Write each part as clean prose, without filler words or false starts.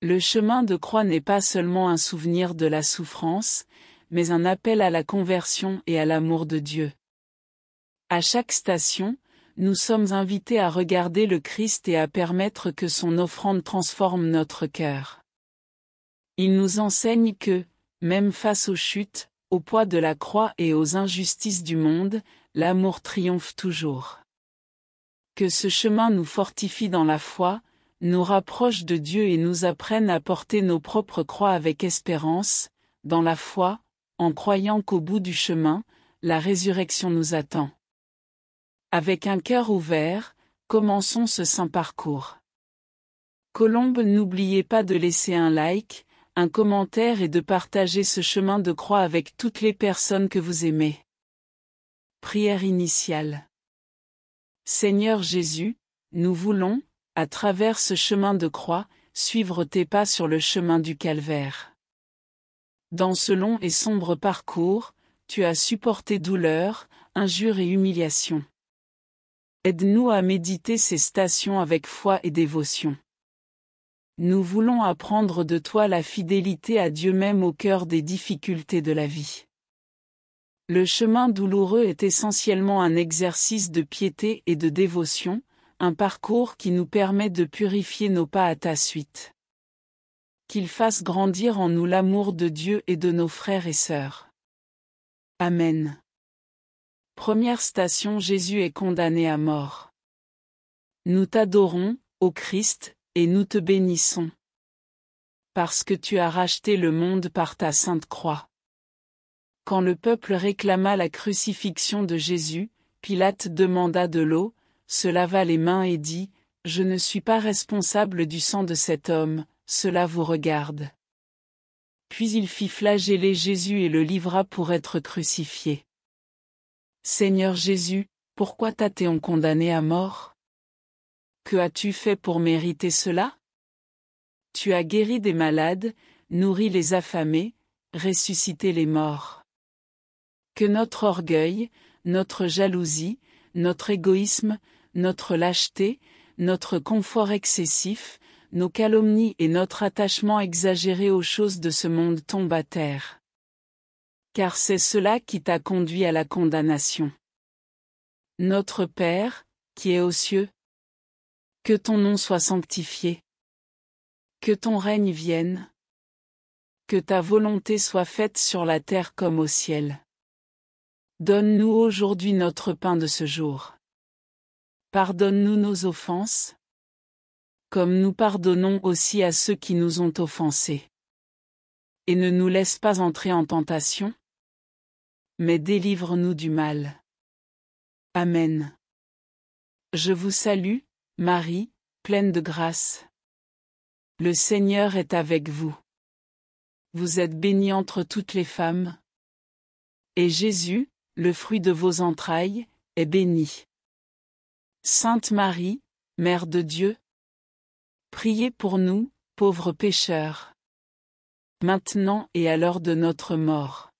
Le chemin de croix n'est pas seulement un souvenir de la souffrance, mais un appel à la conversion et à l'amour de Dieu. À chaque station, nous sommes invités à regarder le Christ et à permettre que son offrande transforme notre cœur. Il nous enseigne que, même face aux chutes, au poids de la croix et aux injustices du monde, l'amour triomphe toujours. Que ce chemin nous fortifie dans la foi, nous rapproche de Dieu et nous apprenne à porter nos propres croix avec espérance, dans la foi, en croyant qu'au bout du chemin, la résurrection nous attend. Avec un cœur ouvert, commençons ce saint parcours. Colombe, n'oubliez pas de laisser un like, un commentaire et de partager ce chemin de croix avec toutes les personnes que vous aimez. Prière initiale. Seigneur Jésus, nous voulons, à travers ce chemin de croix, suivre tes pas sur le chemin du calvaire. Dans ce long et sombre parcours, tu as supporté douleur, injures et humiliation. Aide-nous à méditer ces stations avec foi et dévotion. Nous voulons apprendre de toi la fidélité à Dieu même au cœur des difficultés de la vie. Le chemin douloureux est essentiellement un exercice de piété et de dévotion, un parcours qui nous permet de purifier nos pas à ta suite. Qu'il fasse grandir en nous l'amour de Dieu et de nos frères et sœurs. Amen. Première station, Jésus est condamné à mort. Nous t'adorons, ô Christ, et nous te bénissons. Parce que tu as racheté le monde par ta sainte croix. Quand le peuple réclama la crucifixion de Jésus, Pilate demanda de l'eau, se lava les mains et dit, « Je ne suis pas responsable du sang de cet homme, cela vous regarde. » Puis il fit flageller Jésus et le livra pour être crucifié. Seigneur Jésus, pourquoi t'as-t-on condamné à mort? Que as-tu fait pour mériter cela? Tu as guéri des malades, nourri les affamés, ressuscité les morts. Que notre orgueil, notre jalousie, notre égoïsme, notre lâcheté, notre confort excessif, nos calomnies et notre attachement exagéré aux choses de ce monde tombent à terre. Car c'est cela qui t'a conduit à la condamnation. Notre Père, qui est aux cieux, que ton nom soit sanctifié. Que ton règne vienne. Que ta volonté soit faite sur la terre comme au ciel. Donne-nous aujourd'hui notre pain de ce jour. Pardonne-nous nos offenses, comme nous pardonnons aussi à ceux qui nous ont offensés. Et ne nous laisse pas entrer en tentation, mais délivre-nous du mal. Amen. Je vous salue, Marie, pleine de grâce. Le Seigneur est avec vous. Vous êtes bénie entre toutes les femmes. Et Jésus, le fruit de vos entrailles, est béni. Sainte Marie, Mère de Dieu, priez pour nous, pauvres pécheurs, maintenant et à l'heure de notre mort.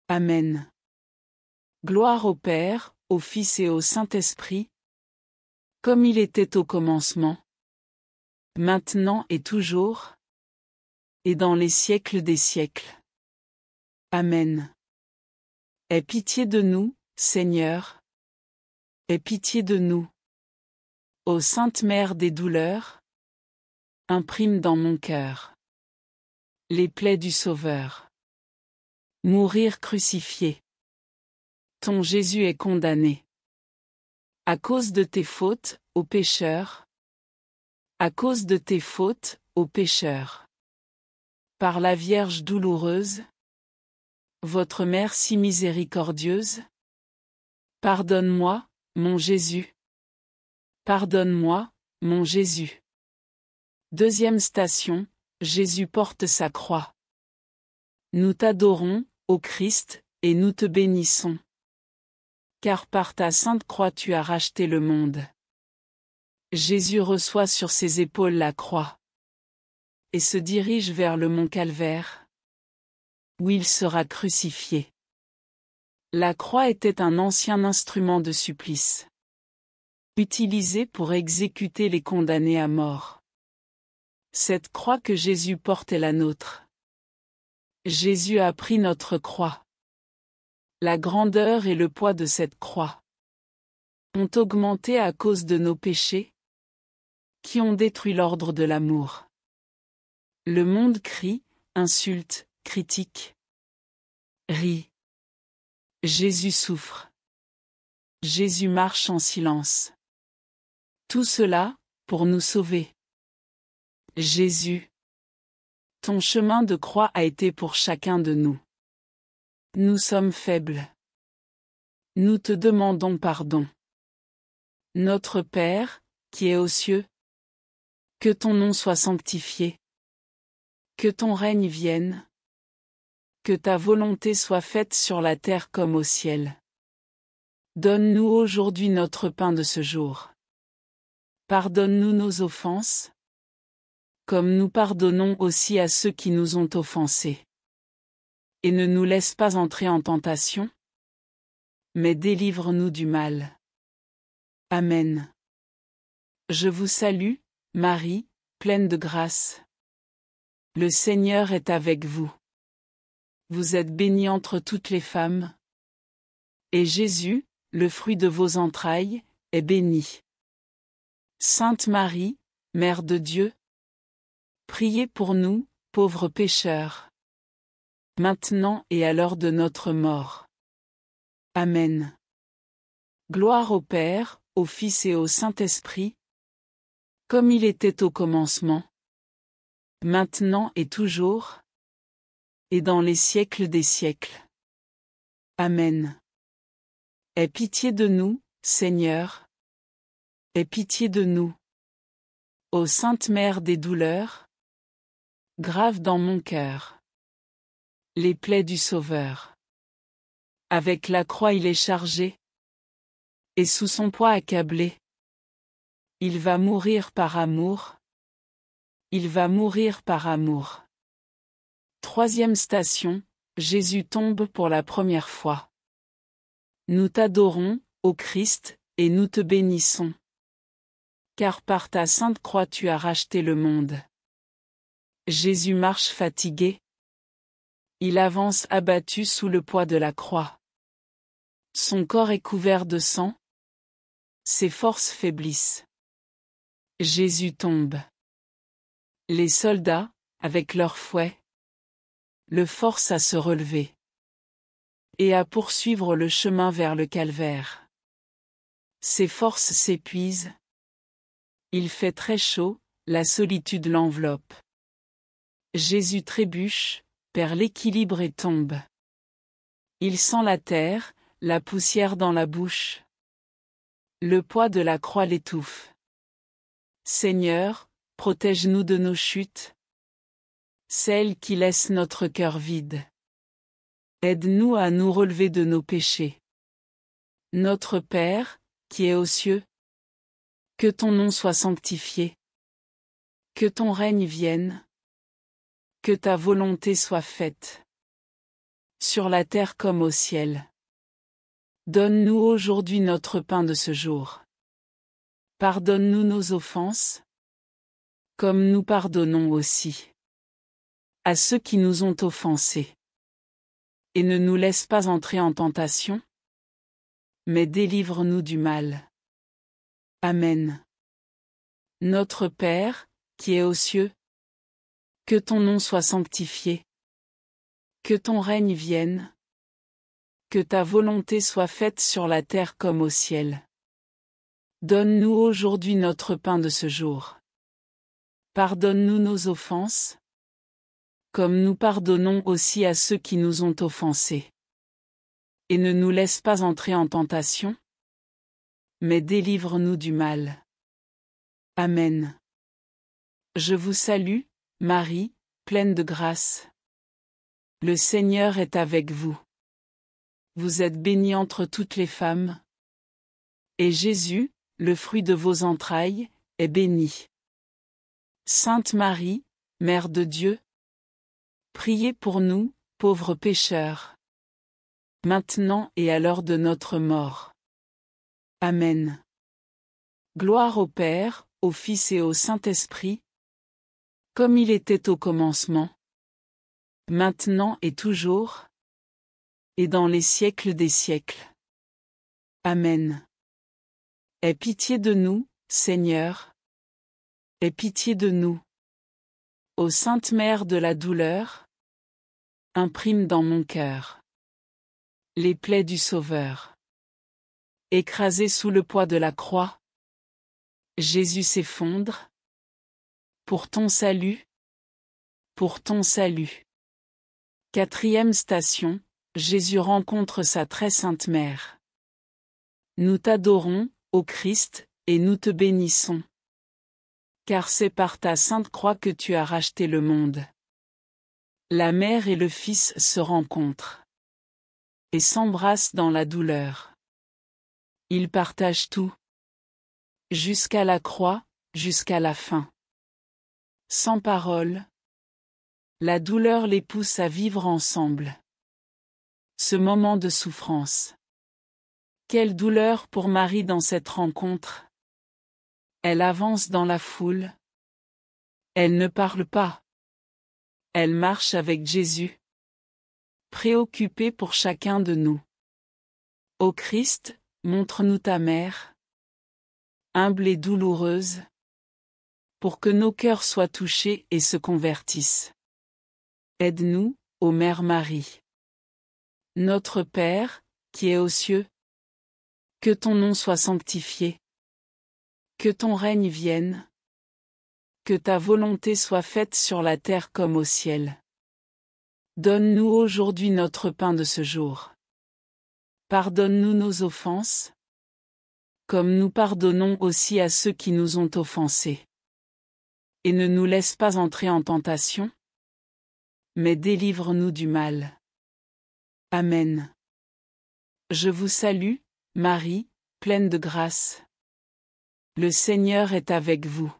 Amen. Gloire au Père, au Fils et au Saint-Esprit, comme il était au commencement, maintenant et toujours, et dans les siècles des siècles. Amen. Aie pitié de nous, Seigneur. Aie pitié de nous. Ô Sainte Mère des douleurs, imprime dans mon cœur les plaies du Sauveur. Mourir crucifié. Ton Jésus est condamné. À cause de tes fautes, ô pécheurs. À cause de tes fautes, ô pécheurs. Par la Vierge douloureuse, votre Mère si miséricordieuse, pardonne-moi, mon Jésus. Pardonne-moi, mon Jésus. Deuxième station, Jésus porte sa croix. Nous t'adorons, ô Christ, et nous te bénissons. Car par ta sainte croix tu as racheté le monde. Jésus reçoit sur ses épaules la croix et se dirige vers le mont Calvaire, où il sera crucifié. La croix était un ancien instrument de supplice, utilisé pour exécuter les condamnés à mort. Cette croix que Jésus porte est la nôtre. Jésus a pris notre croix. La grandeur et le poids de cette croix ont augmenté à cause de nos péchés, qui ont détruit l'ordre de l'amour. Le monde crie, insulte, critique, rit. Jésus souffre. Jésus marche en silence. Tout cela, pour nous sauver. Jésus, ton chemin de croix a été pour chacun de nous. Nous sommes faibles. Nous te demandons pardon. Notre Père, qui es aux cieux, que ton nom soit sanctifié. Que ton règne vienne. Que ta volonté soit faite sur la terre comme au ciel. Donne-nous aujourd'hui notre pain de ce jour. Pardonne-nous nos offenses, comme nous pardonnons aussi à ceux qui nous ont offensés. Et ne nous laisse pas entrer en tentation, mais délivre-nous du mal. Amen. Je vous salue, Marie, pleine de grâce. Le Seigneur est avec vous. Vous êtes bénie entre toutes les femmes. Et Jésus, le fruit de vos entrailles, est béni. Sainte Marie, Mère de Dieu, priez pour nous, pauvres pécheurs, maintenant et à l'heure de notre mort. Amen. Gloire au Père, au Fils et au Saint-Esprit, comme il était au commencement, maintenant et toujours, et dans les siècles des siècles. Amen. Aie pitié de nous, Seigneur. Aie pitié de nous. Ô Sainte Mère des douleurs, grave dans mon cœur les plaies du Sauveur. Avec la croix il est chargé, et sous son poids accablé. Il va mourir par amour. Il va mourir par amour. Troisième station, Jésus tombe pour la première fois. Nous t'adorons, ô Christ, et nous te bénissons. Car par ta sainte croix tu as racheté le monde. Jésus marche fatigué. Il avance abattu sous le poids de la croix. Son corps est couvert de sang. Ses forces faiblissent. Jésus tombe. Les soldats, avec leurs fouets, le forcent à se relever et à poursuivre le chemin vers le calvaire. Ses forces s'épuisent. Il fait très chaud, la solitude l'enveloppe. Jésus trébuche, perd l'équilibre et tombe. Il sent la terre, la poussière dans la bouche. Le poids de la croix l'étouffe. Seigneur, protège-nous de nos chutes, celles qui laissent notre cœur vide. Aide-nous à nous relever de nos péchés. Notre Père, qui es aux cieux, que ton nom soit sanctifié. Que ton règne vienne. Que ta volonté soit faite. Sur la terre comme au ciel. Donne-nous aujourd'hui notre pain de ce jour. Pardonne-nous nos offenses, comme nous pardonnons aussi à ceux qui nous ont offensés. Et ne nous laisse pas entrer en tentation, mais délivre-nous du mal. Amen. Notre Père, qui es aux cieux, que ton nom soit sanctifié. Que ton règne vienne. Que ta volonté soit faite sur la terre comme au ciel. Donne-nous aujourd'hui notre pain de ce jour. Pardonne-nous nos offenses, comme nous pardonnons aussi à ceux qui nous ont offensés. Et ne nous laisse pas entrer en tentation, mais délivre-nous du mal. Amen. Je vous salue, Marie, pleine de grâce. Le Seigneur est avec vous. Vous êtes bénie entre toutes les femmes. Et Jésus, le fruit de vos entrailles, est béni. Sainte Marie, Mère de Dieu, priez pour nous, pauvres pécheurs, maintenant et à l'heure de notre mort. Amen. Gloire au Père, au Fils et au Saint-Esprit, comme il était au commencement, maintenant et toujours, et dans les siècles des siècles. Amen. Aie pitié de nous, Seigneur. Aie pitié de nous. Ô Sainte Mère de la douleur, imprime dans mon cœur les plaies du Sauveur. Écrasé sous le poids de la croix, Jésus s'effondre. Pour ton salut. Pour ton salut. 4e station, Jésus rencontre sa très sainte mère. Nous t'adorons, ô Christ, et nous te bénissons. Car c'est par ta sainte croix que tu as racheté le monde. La mère et le fils se rencontrent et s'embrassent dans la douleur. Ils partagent tout. Jusqu'à la croix, jusqu'à la fin. Sans parole. La douleur les pousse à vivre ensemble. Ce moment de souffrance. Quelle douleur pour Marie dans cette rencontre. Elle avance dans la foule. Elle ne parle pas. Elle marche avec Jésus. Préoccupée pour chacun de nous. Ô Christ, montre-nous ta mère. Humble et douloureuse. Pour que nos cœurs soient touchés et se convertissent. Aide-nous, ô Mère Marie. Notre Père, qui es aux cieux. Que ton nom soit sanctifié. Que ton règne vienne. Que ta volonté soit faite sur la terre comme au ciel. Donne-nous aujourd'hui notre pain de ce jour. Pardonne-nous nos offenses. Comme nous pardonnons aussi à ceux qui nous ont offensés. Et ne nous laisse pas entrer en tentation. Mais délivre-nous du mal. Amen. Je vous salue, Marie, pleine de grâce. Le Seigneur est avec vous.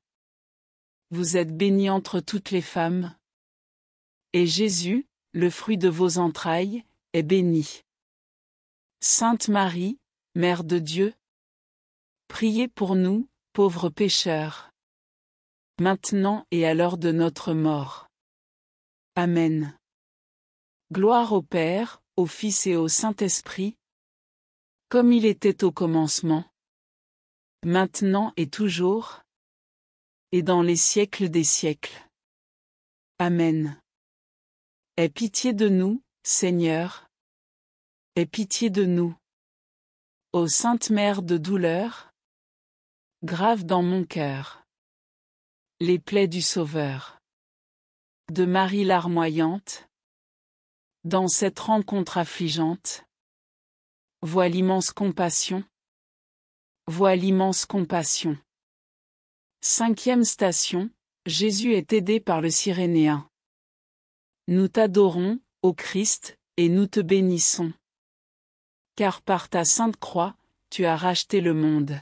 Vous êtes bénie entre toutes les femmes. Et Jésus, le fruit de vos entrailles, est béni. Sainte Marie, Mère de Dieu, priez pour nous, pauvres pécheurs. Maintenant et à l'heure de notre mort. Amen. Gloire au Père, au Fils et au Saint-Esprit, comme il était au commencement, maintenant et toujours, et dans les siècles des siècles. Amen. Aie pitié de nous, Seigneur. Aie pitié de nous. Ô Sainte Mère de douleur, grave dans mon cœur les plaies du Sauveur. De Marie larmoyante, dans cette rencontre affligeante, vois l'immense compassion. Vois l'immense compassion. 5e station, Jésus est aidé par le Cyrénéen. Nous t'adorons, ô Christ, et nous te bénissons. Car par ta sainte croix, tu as racheté le monde.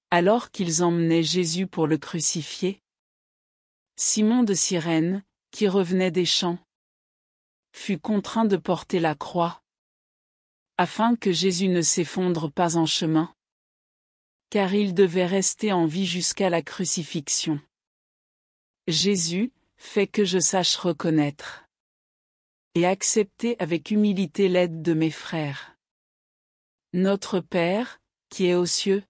Alors qu'ils emmenaient Jésus pour le crucifier, Simon de Cyrène, qui revenait des champs, fut contraint de porter la croix, afin que Jésus ne s'effondre pas en chemin, car il devait rester en vie jusqu'à la crucifixion. Jésus, fais que je sache reconnaître et accepter avec humilité l'aide de mes frères. Notre Père, qui es aux cieux,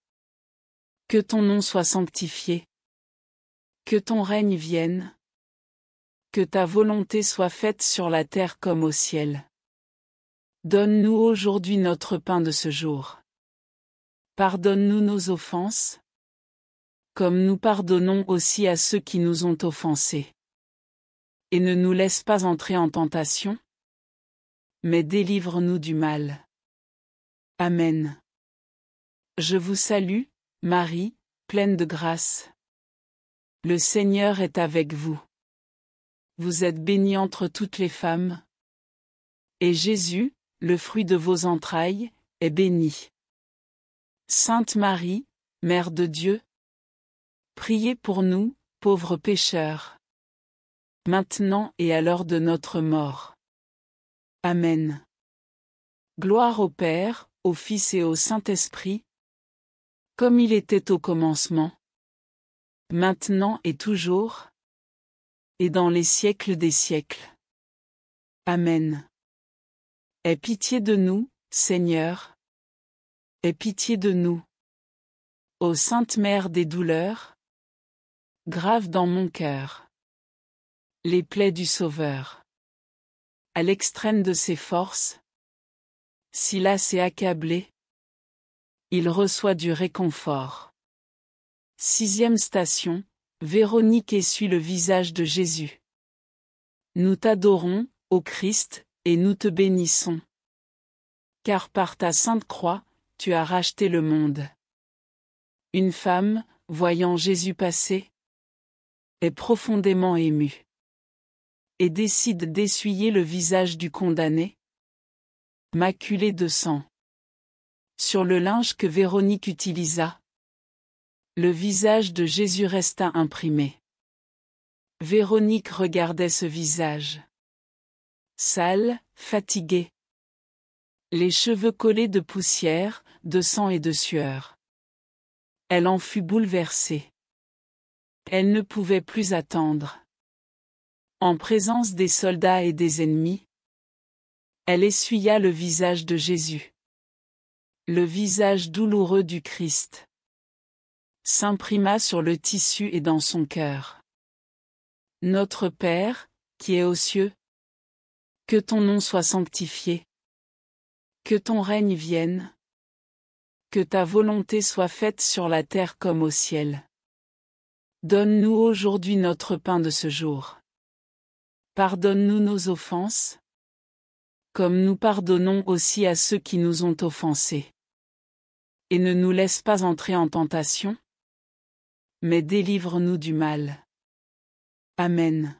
que ton nom soit sanctifié. Que ton règne vienne. Que ta volonté soit faite sur la terre comme au ciel. Donne-nous aujourd'hui notre pain de ce jour. Pardonne-nous nos offenses, comme nous pardonnons aussi à ceux qui nous ont offensés. Et ne nous laisse pas entrer en tentation, mais délivre-nous du mal. Amen. Je vous salue, Marie, pleine de grâce. Le Seigneur est avec vous. Vous êtes bénie entre toutes les femmes. Et Jésus, le fruit de vos entrailles, est béni. Sainte Marie, Mère de Dieu, priez pour nous, pauvres pécheurs. Maintenant et à l'heure de notre mort. Amen. Gloire au Père, au Fils et au Saint-Esprit, comme il était au commencement, maintenant et toujours, et dans les siècles des siècles. Amen. Aie pitié de nous, Seigneur. Aie pitié de nous. Ô Sainte Mère des douleurs, grave dans mon cœur les plaies du Sauveur. À l'extrême de ses forces, Silas est accablé, il reçoit du réconfort. 6e station, Véronique essuie le visage de Jésus. Nous t'adorons, ô Christ, et nous te bénissons. Car par ta sainte croix, tu as racheté le monde. Une femme, voyant Jésus passer, est profondément émue et décide d'essuyer le visage du condamné, maculé de sang. Sur le linge que Véronique utilisa, le visage de Jésus resta imprimé. Véronique regardait ce visage. Sale, fatigué. Les cheveux collés de poussière, de sang et de sueur. Elle en fut bouleversée. Elle ne pouvait plus attendre. En présence des soldats et des ennemis, elle essuya le visage de Jésus. Le visage douloureux du Christ s'imprima sur le tissu et dans son cœur. Notre Père, qui es aux cieux, que ton nom soit sanctifié, que ton règne vienne, que ta volonté soit faite sur la terre comme au ciel. Donne-nous aujourd'hui notre pain de ce jour. Pardonne-nous nos offenses, comme nous pardonnons aussi à ceux qui nous ont offensés. Et ne nous laisse pas entrer en tentation, mais délivre-nous du mal. Amen.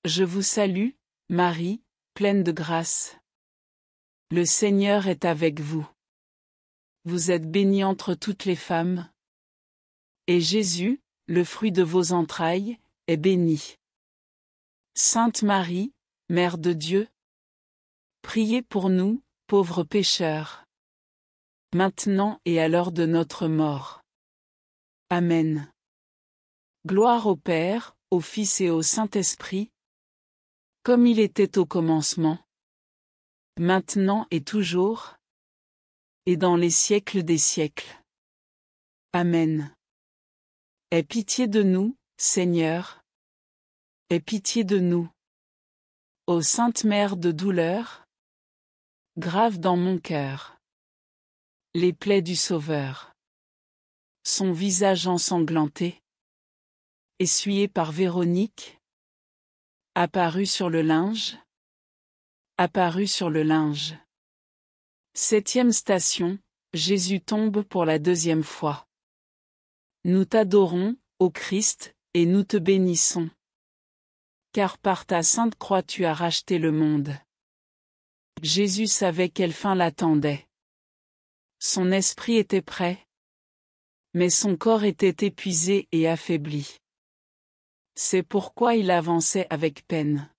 Je vous salue, Marie, pleine de grâce. Le Seigneur est avec vous. Vous êtes bénie entre toutes les femmes. Et Jésus, le fruit de vos entrailles, est béni. Sainte Marie, Mère de Dieu, priez pour nous, pauvres pécheurs, maintenant et à l'heure de notre mort. Amen. Gloire au Père, au Fils et au Saint-Esprit, comme il était au commencement, maintenant et toujours, et dans les siècles des siècles. Amen. Aie pitié de nous, Seigneur. Aie pitié de nous. Ô Sainte Mère de douleur, grave dans mon cœur les plaies du Sauveur. Son visage ensanglanté, essuyé par Véronique, apparut sur le linge. Apparut sur le linge. 7e station, Jésus tombe pour la 2e fois. Nous t'adorons, ô Christ, et nous te bénissons. Car par ta sainte croix tu as racheté le monde. Jésus savait quelle fin l'attendait. Son esprit était prêt, mais son corps était épuisé et affaibli. C'est pourquoi il avançait avec peine.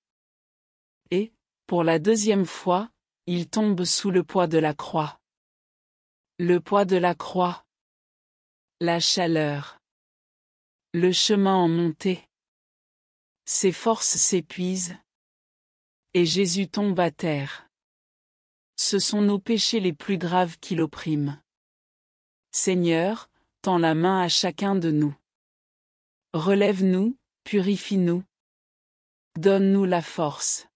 Et, pour la 2e fois, il tombe sous le poids de la croix. Le poids de la croix. La chaleur. Le chemin en montée. Ses forces s'épuisent. Et Jésus tombe à terre. Ce sont nos péchés les plus graves qui l'oppriment. Seigneur, tends la main à chacun de nous. Relève-nous, purifie-nous. Donne-nous la force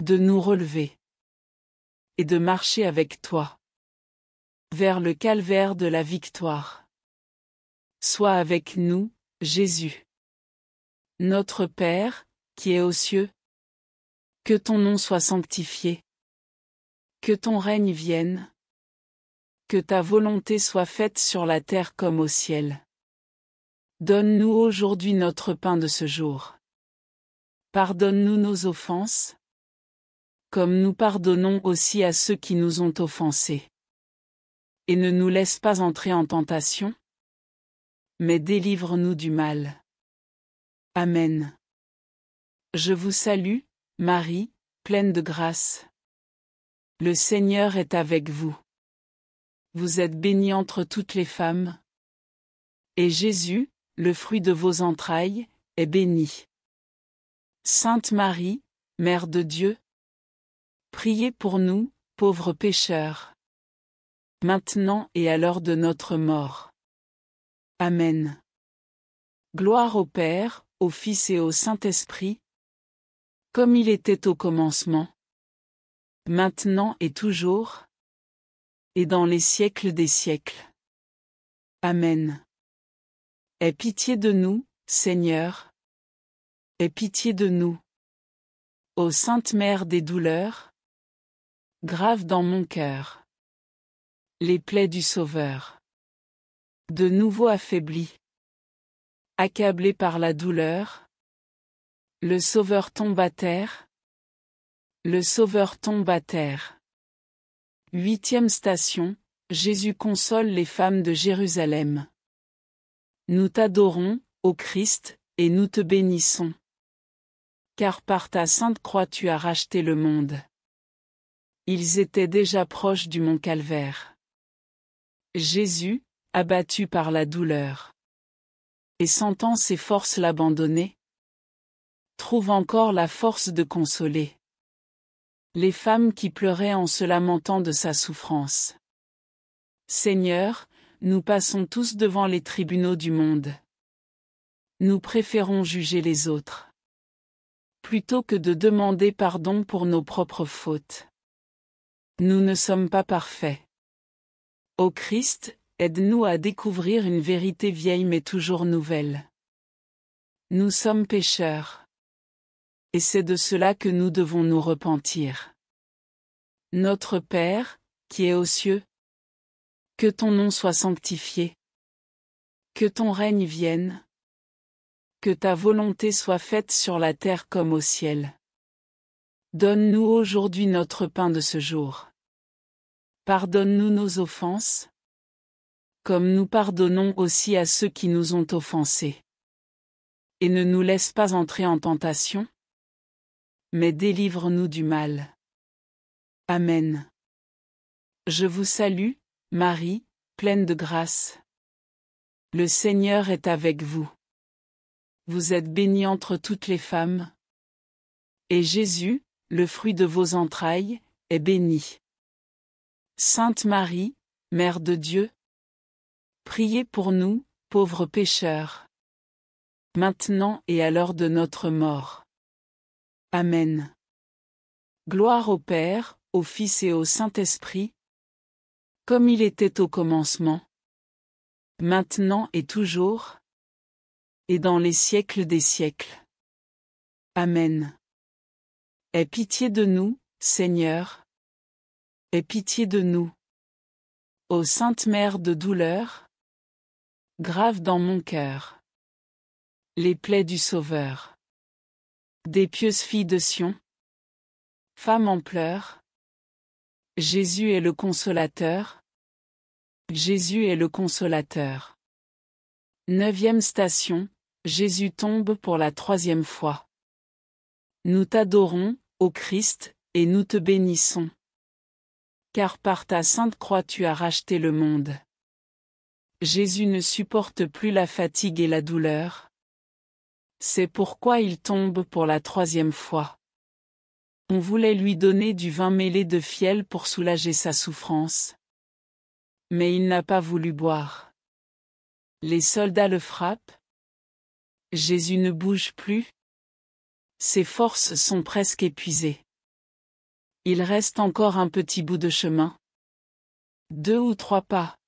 de nous relever et de marcher avec toi vers le calvaire de la victoire. Sois avec nous, Jésus. Notre Père, qui es aux cieux, que ton nom soit sanctifié, que ton règne vienne, que ta volonté soit faite sur la terre comme au ciel. Donne-nous aujourd'hui notre pain de ce jour. Pardonne-nous nos offenses, comme nous pardonnons aussi à ceux qui nous ont offensés. Et ne nous laisse pas entrer en tentation, mais délivre-nous du mal. Amen. Je vous salue, Marie, pleine de grâce. Le Seigneur est avec vous. Vous êtes bénie entre toutes les femmes. Et Jésus, le fruit de vos entrailles, est béni. Sainte Marie, Mère de Dieu, priez pour nous, pauvres pécheurs, maintenant et à l'heure de notre mort. Amen. Gloire au Père, au Fils et au Saint-Esprit, comme il était au commencement, maintenant et toujours, et dans les siècles des siècles. Amen. Aie pitié de nous, Seigneur. Aie pitié de nous. Ô Sainte Mère des douleurs, grave dans mon cœur les plaies du Sauveur. De nouveau affaibli, accablé par la douleur, le Sauveur tombe à terre. Le Sauveur tombe à terre. 8e station, Jésus console les femmes de Jérusalem. Nous t'adorons, ô Christ, et nous te bénissons. Car par ta sainte croix tu as racheté le monde. Ils étaient déjà proches du mont Calvaire. Jésus, abattu par la douleur, et sentant ses forces l'abandonner, trouve encore la force de consoler les femmes qui pleuraient en se lamentant de sa souffrance. Seigneur, nous passons tous devant les tribunaux du monde. Nous préférons juger les autres, plutôt que de demander pardon pour nos propres fautes. Nous ne sommes pas parfaits. Ô Christ, aide-nous à découvrir une vérité vieille mais toujours nouvelle. Nous sommes pécheurs. Et c'est de cela que nous devons nous repentir. Notre Père, qui es aux cieux, que ton nom soit sanctifié. Que ton règne vienne. Que ta volonté soit faite sur la terre comme au ciel. Donne-nous aujourd'hui notre pain de ce jour. Pardonne-nous nos offenses, comme nous pardonnons aussi à ceux qui nous ont offensés. Et ne nous laisse pas entrer en tentation, mais délivre-nous du mal. Amen. Je vous salue, Marie, pleine de grâce. Le Seigneur est avec vous. Vous êtes bénie entre toutes les femmes. Et Jésus, le fruit de vos entrailles, est béni. Sainte Marie, Mère de Dieu, priez pour nous, pauvres pécheurs, maintenant et à l'heure de notre mort. Amen. Gloire au Père, au Fils et au Saint-Esprit, comme il était au commencement, maintenant et toujours, et dans les siècles des siècles. Amen. Aie pitié de nous, Seigneur. Aie pitié de nous. Ô Sainte Mère de douleur, grave dans mon cœur les plaies du Sauveur. Des pieuses filles de Sion, femmes en pleurs, Jésus est le consolateur. Jésus est le consolateur. 9e station, Jésus tombe pour la 3e fois. Nous t'adorons, ô Christ, et nous te bénissons. Car par ta sainte croix tu as racheté le monde. Jésus ne supporte plus la fatigue et la douleur. C'est pourquoi il tombe pour la 3e fois. On voulait lui donner du vin mêlé de fiel pour soulager sa souffrance. Mais il n'a pas voulu boire. Les soldats le frappent. Jésus ne bouge plus. Ses forces sont presque épuisées. Il reste encore un petit bout de chemin. 2 ou 3 pas.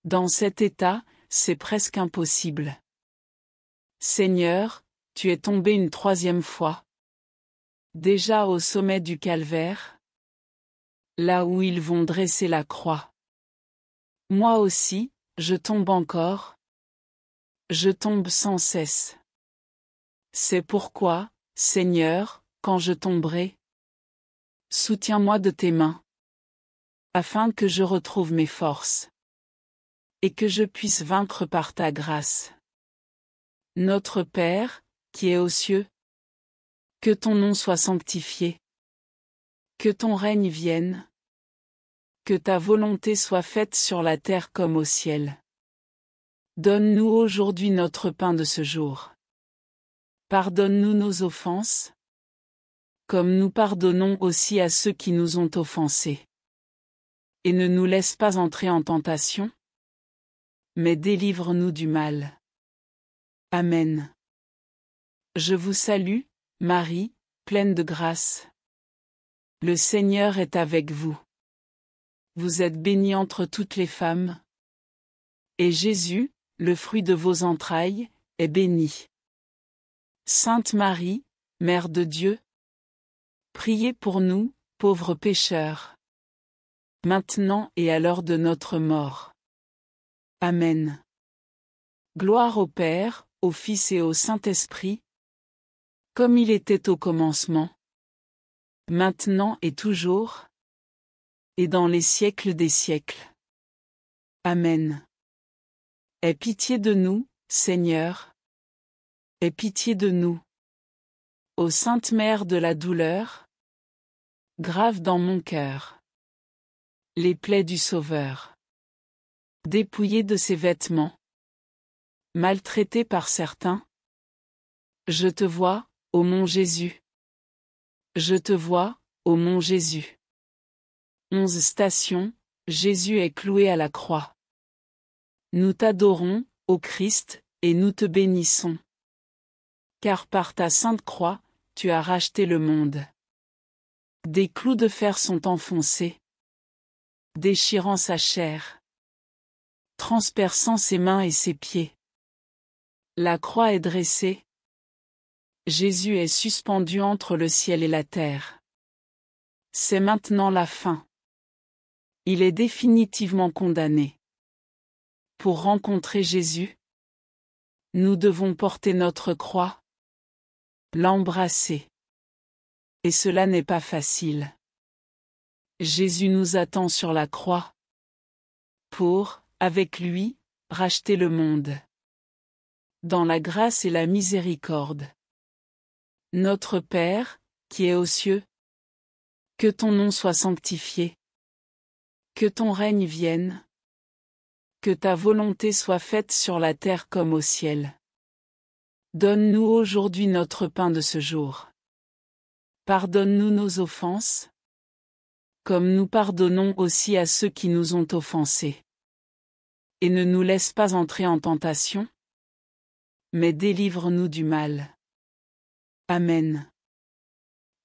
Dans cet état, c'est presque impossible. Seigneur, tu es tombé une 3e fois. Déjà au sommet du calvaire. Là où ils vont dresser la croix. Moi aussi, je tombe encore. Je tombe sans cesse. C'est pourquoi, Seigneur, quand je tomberai, soutiens-moi de tes mains, afin que je retrouve mes forces, et que je puisse vaincre par ta grâce. Notre Père, qui es aux cieux, que ton nom soit sanctifié, que ton règne vienne, que ta volonté soit faite sur la terre comme au ciel. Donne-nous aujourd'hui notre pain de ce jour. Pardonne-nous nos offenses, comme nous pardonnons aussi à ceux qui nous ont offensés. Et ne nous laisse pas entrer en tentation, mais délivre-nous du mal. Amen. Je vous salue, Marie, pleine de grâce. Le Seigneur est avec vous. Vous êtes bénie entre toutes les femmes. Et Jésus, le fruit de vos entrailles, est béni. Sainte Marie, Mère de Dieu, priez pour nous, pauvres pécheurs, maintenant et à l'heure de notre mort. Amen. Gloire au Père, au Fils et au Saint-Esprit, comme il était au commencement, maintenant et toujours, et dans les siècles des siècles. Amen. Aie pitié de nous, Seigneur. Aie pitié de nous. Ô Sainte Mère de la douleur, grave dans mon cœur les plaies du Sauveur. Dépouillé de ses vêtements, maltraité par certains, je te vois, ô mon Jésus. Je te vois, ô mon Jésus. 11 stations, Jésus est cloué à la croix. Nous t'adorons, ô Christ, et nous te bénissons. Car par ta sainte croix, tu as racheté le monde. Des clous de fer sont enfoncés, déchirant sa chair, transperçant ses mains et ses pieds. La croix est dressée. Jésus est suspendu entre le ciel et la terre. C'est maintenant la fin. Il est définitivement condamné. Pour rencontrer Jésus, nous devons porter notre croix, l'embrasser. Et cela n'est pas facile. Jésus nous attend sur la croix pour, avec lui, racheter le monde. Dans la grâce et la miséricorde. Notre Père, qui est aux cieux, que ton nom soit sanctifié. Que ton règne vienne. Que ta volonté soit faite sur la terre comme au ciel. Donne-nous aujourd'hui notre pain de ce jour. Pardonne-nous nos offenses, comme nous pardonnons aussi à ceux qui nous ont offensés. Et ne nous laisse pas entrer en tentation, mais délivre-nous du mal. Amen.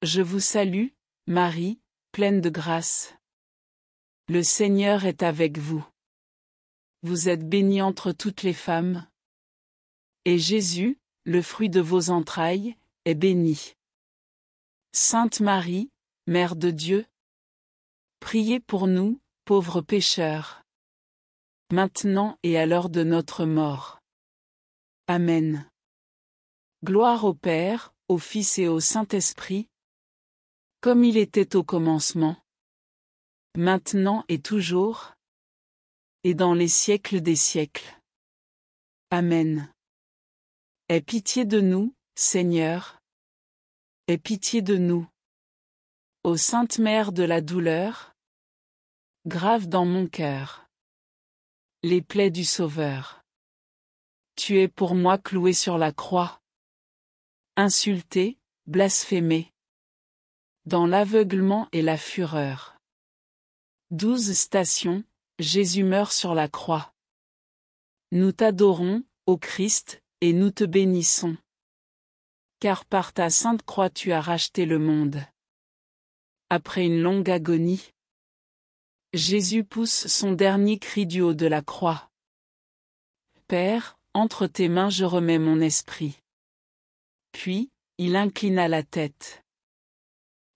Je vous salue, Marie, pleine de grâce. Le Seigneur est avec vous. Vous êtes bénie entre toutes les femmes. Et Jésus, le fruit de vos entrailles, est béni. Sainte Marie, Mère de Dieu, priez pour nous, pauvres pécheurs, maintenant et à l'heure de notre mort. Amen. Gloire au Père, au Fils et au Saint-Esprit, comme il était au commencement, maintenant et toujours, et dans les siècles des siècles. Amen. Aie pitié de nous, Seigneur. Aie pitié de nous. Ô Sainte Mère de la douleur, grave dans mon cœur les plaies du Sauveur. Tu es pour moi cloué sur la croix, insulté, blasphémé, dans l'aveuglement et la fureur. 12 stations, Jésus meurt sur la croix. Nous t'adorons, ô Christ, et nous te bénissons. Car par ta sainte croix tu as racheté le monde. Après une longue agonie, Jésus pousse son dernier cri du haut de la croix. Père, entre tes mains je remets mon esprit. Puis, il inclina la tête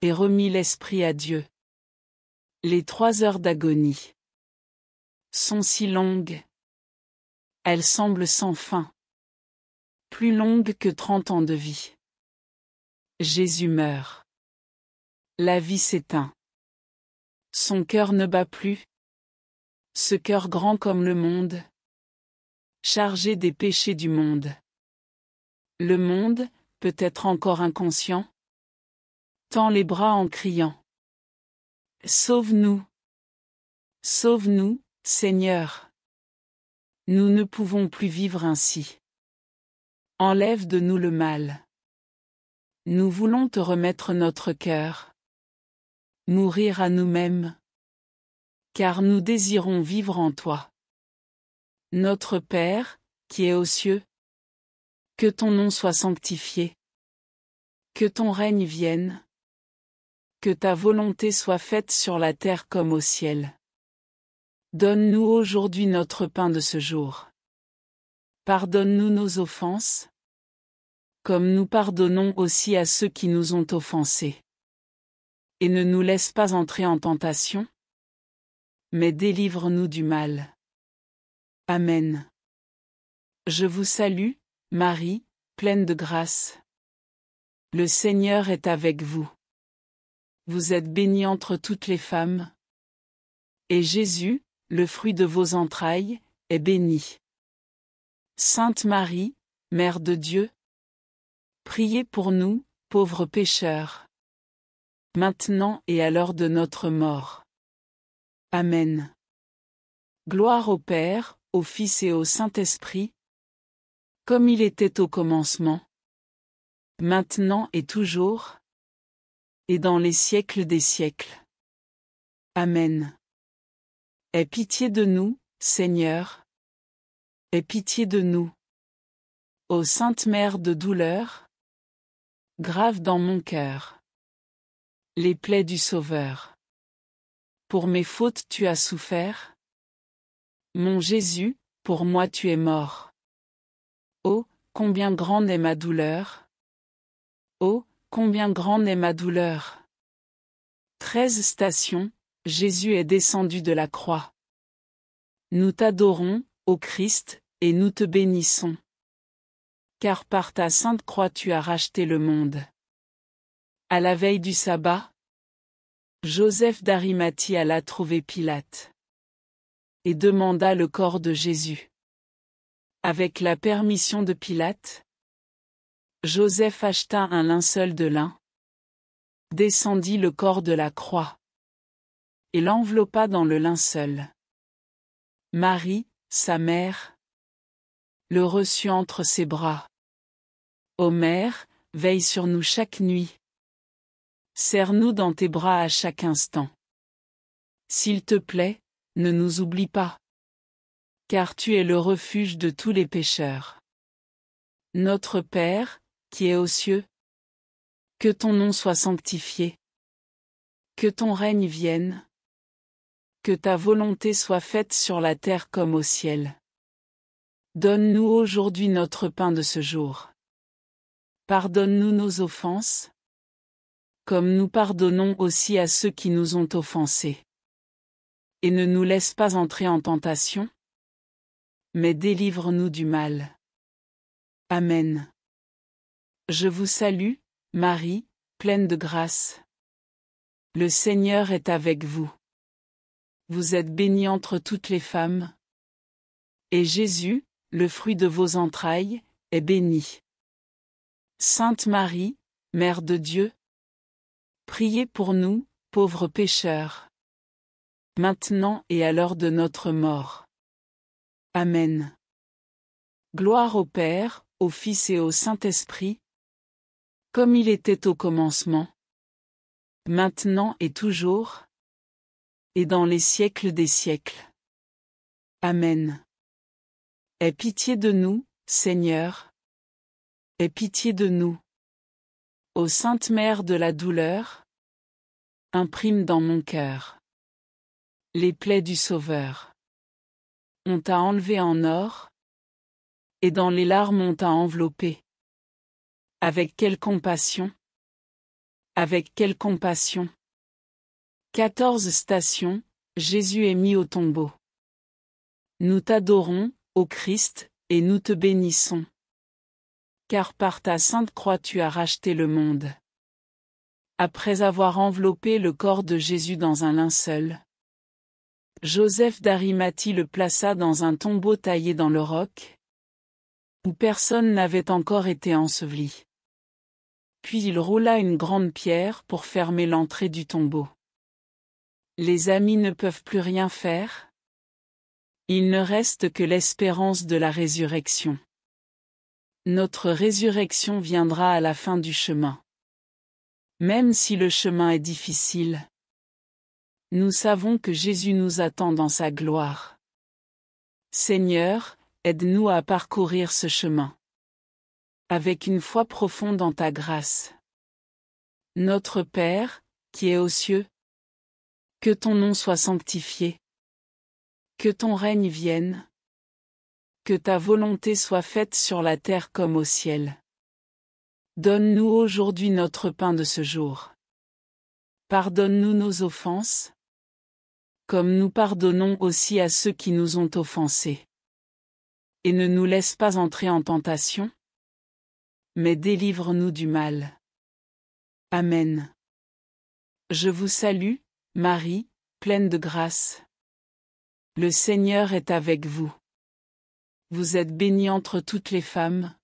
et remit l'esprit à Dieu. Les 3 heures d'agonie sont si longues. Elles semblent sans fin. Plus longues que 30 ans de vie. Jésus meurt. La vie s'éteint. Son cœur ne bat plus. Ce cœur grand comme le monde, chargé des péchés du monde. Le monde, peut-être encore inconscient, tend les bras en criant. Sauve-nous! Sauve-nous, Seigneur! Nous ne pouvons plus vivre ainsi. Enlève de nous le mal. Nous voulons te remettre notre cœur. Mourir à nous-mêmes. Car nous désirons vivre en toi. Notre Père, qui est aux cieux. Que ton nom soit sanctifié. Que ton règne vienne. Que ta volonté soit faite sur la terre comme au ciel. Donne-nous aujourd'hui notre pain de ce jour. Pardonne-nous nos offenses, comme nous pardonnons aussi à ceux qui nous ont offensés. Et ne nous laisse pas entrer en tentation, mais délivre-nous du mal. Amen. Je vous salue, Marie, pleine de grâce. Le Seigneur est avec vous. Vous êtes bénie entre toutes les femmes. Et Jésus, le fruit de vos entrailles, est béni. Sainte Marie, Mère de Dieu, priez pour nous, pauvres pécheurs, maintenant et à l'heure de notre mort. Amen. Gloire au Père, au Fils et au Saint-Esprit, comme il était au commencement, maintenant et toujours, et dans les siècles des siècles. Amen. Aie pitié de nous, Seigneur. Aie pitié de nous. Ô Sainte Mère de douleur, grave dans mon cœur les plaies du Sauveur. Pour mes fautes tu as souffert. Mon Jésus, pour moi tu es mort. Oh, combien grande est ma douleur! Oh, combien grande est ma douleur! 13 stations, Jésus est descendu de la croix. Nous t'adorons, ô Christ, et nous te bénissons. Car par ta sainte croix tu as racheté le monde. À la veille du sabbat, Joseph d'Arimathie alla trouver Pilate et demanda le corps de Jésus. Avec la permission de Pilate, Joseph acheta un linceul de lin, descendit le corps de la croix et l'enveloppa dans le linceul. Marie, sa mère, le reçut entre ses bras. Ô Mère, veille sur nous chaque nuit. Serre-nous dans tes bras à chaque instant. S'il te plaît, ne nous oublie pas. Car tu es le refuge de tous les pécheurs. Notre Père, qui est aux cieux, que ton nom soit sanctifié. Que ton règne vienne. Que ta volonté soit faite sur la terre comme au ciel. Donne-nous aujourd'hui notre pain de ce jour. Pardonne-nous nos offenses, comme nous pardonnons aussi à ceux qui nous ont offensés. Et ne nous laisse pas entrer en tentation, mais délivre-nous du mal. Amen. Je vous salue, Marie, pleine de grâce. Le Seigneur est avec vous. Vous êtes bénie entre toutes les femmes. Et Jésus, le fruit de vos entrailles, est béni. Sainte Marie, Mère de Dieu, priez pour nous, pauvres pécheurs, maintenant et à l'heure de notre mort. Amen. Gloire au Père, au Fils et au Saint-Esprit, comme il était au commencement, maintenant et toujours, et dans les siècles des siècles. Amen. Aie pitié de nous, Seigneur. Aie pitié de nous. Ô Sainte Mère de la douleur, imprime dans mon cœur les plaies du Sauveur. On t'a enlevé en or, et dans les larmes on t'a enveloppé. Avec quelle compassion! Avec quelle compassion! 14 stations, Jésus est mis au tombeau. Nous t'adorons, ô Christ, et nous te bénissons. Car par ta sainte croix tu as racheté le monde. Après avoir enveloppé le corps de Jésus dans un linceul, Joseph d'Arimathie le plaça dans un tombeau taillé dans le roc, où personne n'avait encore été enseveli. Puis il roula une grande pierre pour fermer l'entrée du tombeau. Les amis ne peuvent plus rien faire. Il ne reste que l'espérance de la résurrection. Notre résurrection viendra à la fin du chemin. Même si le chemin est difficile, nous savons que Jésus nous attend dans sa gloire. Seigneur, aide-nous à parcourir ce chemin avec une foi profonde en ta grâce. Notre Père, qui es aux cieux, que ton nom soit sanctifié. Que ton règne vienne. Que ta volonté soit faite sur la terre comme au ciel. Donne-nous aujourd'hui notre pain de ce jour. Pardonne-nous nos offenses, comme nous pardonnons aussi à ceux qui nous ont offensés. Et ne nous laisse pas entrer en tentation, mais délivre-nous du mal. Amen. Je vous salue, Marie, pleine de grâce. Le Seigneur est avec vous. Vous êtes bénie entre toutes les femmes.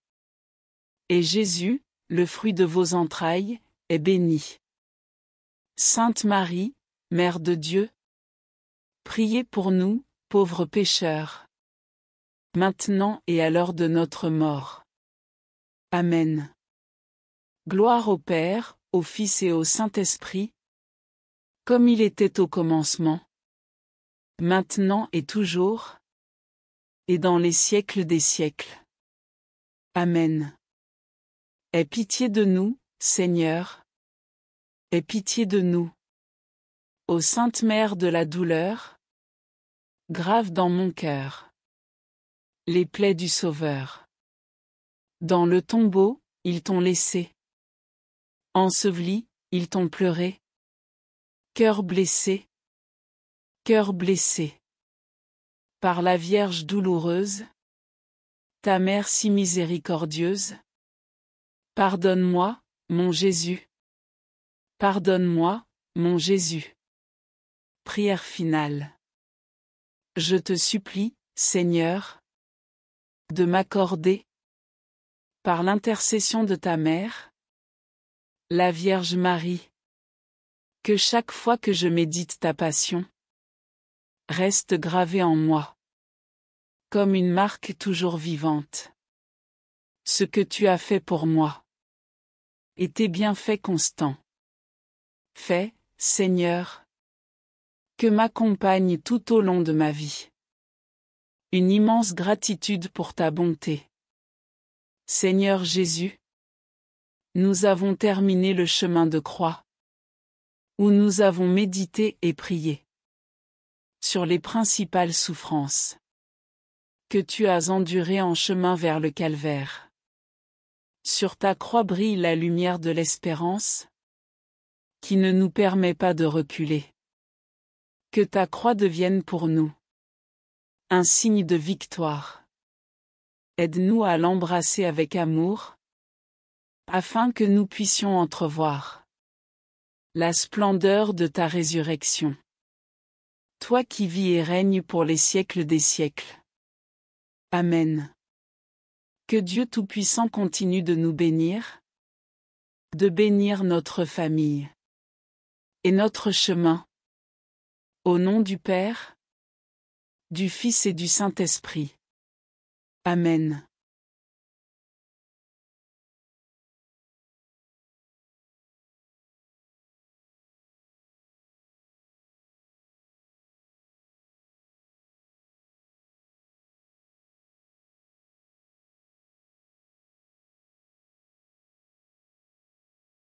Et Jésus, le fruit de vos entrailles, est béni. Sainte Marie, Mère de Dieu, priez pour nous, pauvres pécheurs, maintenant et à l'heure de notre mort. Amen. Gloire au Père, au Fils et au Saint-Esprit, comme il était au commencement, maintenant et toujours, et dans les siècles des siècles. Amen. Aie pitié de nous, Seigneur. Aie pitié de nous. Ô Sainte Mère de la douleur, grave dans mon cœur les plaies du Sauveur. Dans le tombeau, ils t'ont laissé. Enseveli, ils t'ont pleuré. Cœur blessé. Cœur blessé. Par la Vierge douloureuse, ta Mère si miséricordieuse, pardonne-moi, mon Jésus. Pardonne-moi, mon Jésus. Prière finale. Je te supplie, Seigneur, de m'accorder, par l'intercession de ta Mère, la Vierge Marie, que chaque fois que je médite ta passion, reste gravée en moi, comme une marque toujours vivante. Ce que tu as fait pour moi, et tes bienfaits constants. Fais, Seigneur, que m'accompagne tout au long de ma vie une immense gratitude pour ta bonté. Seigneur Jésus, nous avons terminé le chemin de croix, où nous avons médité et prié sur les principales souffrances que tu as endurées en chemin vers le calvaire. Sur ta croix brille la lumière de l'espérance, qui ne nous permet pas de reculer. Que ta croix devienne pour nous un signe de victoire. Aide-nous à l'embrasser avec amour, afin que nous puissions entrevoir la splendeur de ta résurrection. Toi qui vis et règnes pour les siècles des siècles. Amen. Que Dieu Tout-Puissant continue de nous bénir, de bénir notre famille et notre chemin. Au nom du Père, du Fils et du Saint-Esprit. Amen.